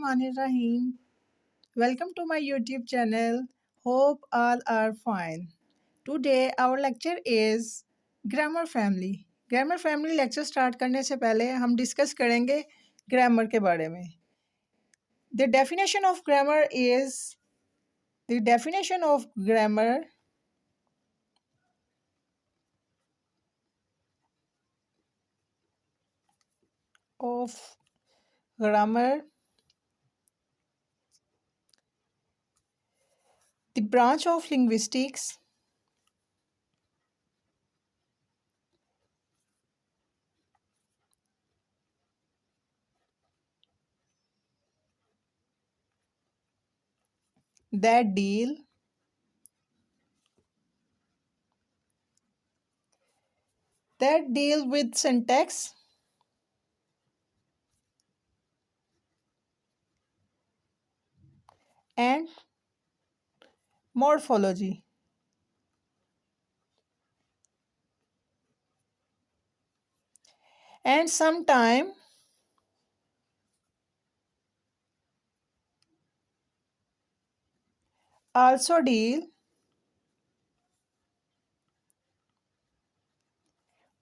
Bismillahirrahmanirrahim. Welcome to my YouTube channel. Hope all are fine. Today our lecture is grammar family. Grammar family lecture start करने से पहले हम discuss करेंगे grammar के बारे में. The definition of grammar is the definition of grammar of grammar, the branch of linguistics that deal with syntax and morphology. And sometime also deal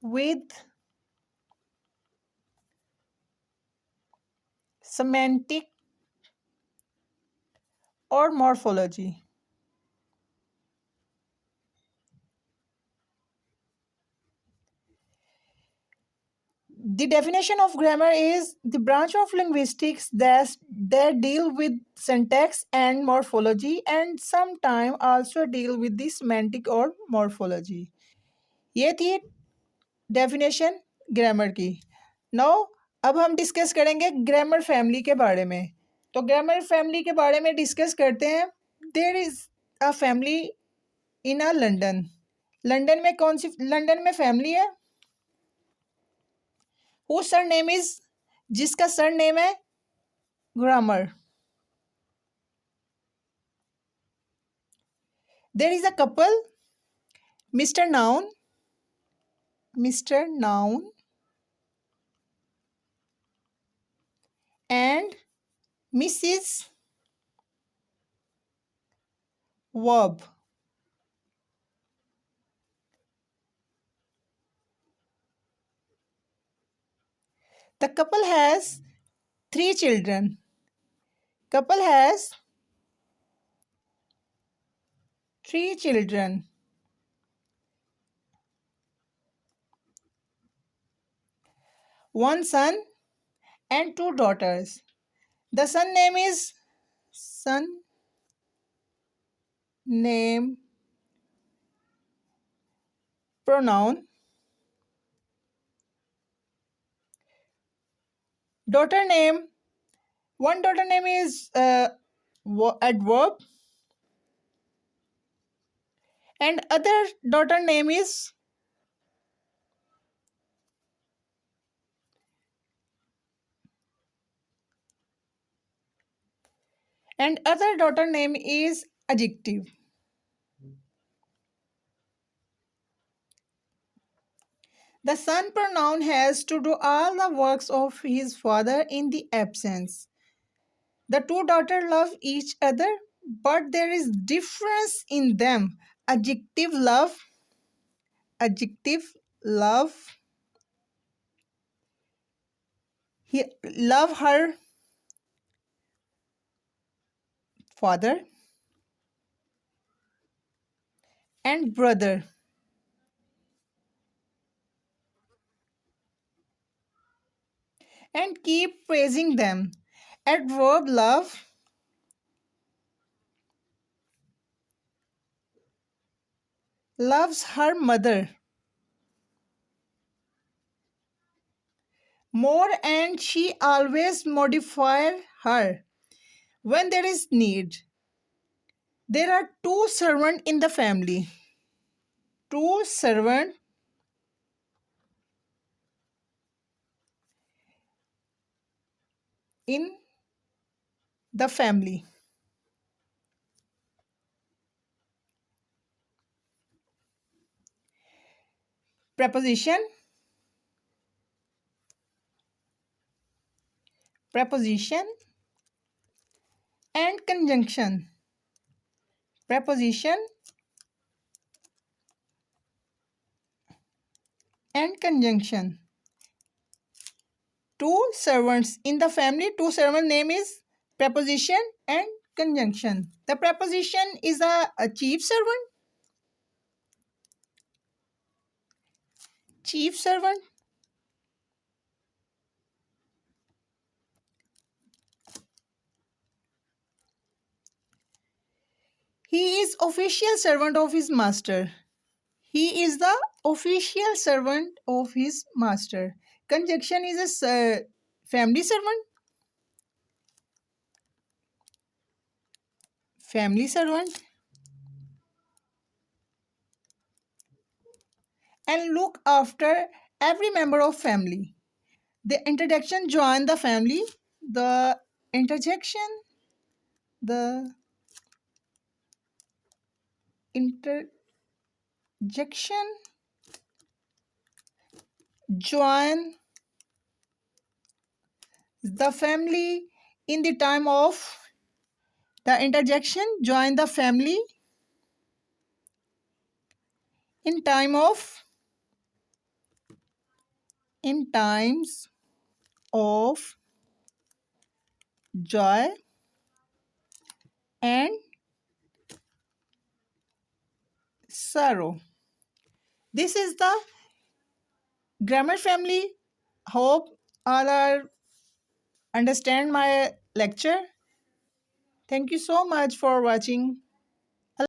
with semantic or morphology. The definition of grammar is the branch of linguistics that deal with syntax and morphology and sometimes also deal with the semantic or morphology. ये थी definition grammar की. Now अब हम discuss करेंगे grammar family के बारे में. तो ग्रामर फैमिली के बारे में डिस्कस करते हैं. There is a family in a London. London में कौन सी लंदन में फैमिली है हु सर नेम इज जिसका सर नेम है ग्रामर. There is a couple mister noun and missus verb. The couple has 3 children. Couple has 3 children. One son and 2 daughters. The son name pronoun. Daughter name. One daughter name is adverb and other daughter name is adjective. The son pronoun has to do all the works of his father in the absence. The 2 daughters love each other, but there is difference in them. Adjective love, he love her father and brother. And keep praising them. Adverb loves her mother more and she always modify her when there is need. There are 2 servants in the family. 2 servants in the family. Preposition. and conjunction. Preposition and conjunction. Two servants in the family, two servant name is preposition and conjunction. The preposition is a chief servant. Chief servant. He is official servant of his master. He is the official servant of his master. Conjunction is a family servant. Family servant. And look after every member of family. The introduction join the family. The interjection, the interjection join the family in the time of the interjection join the family in time of in times of joy and sorrow. This is the grammar family. Hope all are understand my lecture. Thank you so much for watching.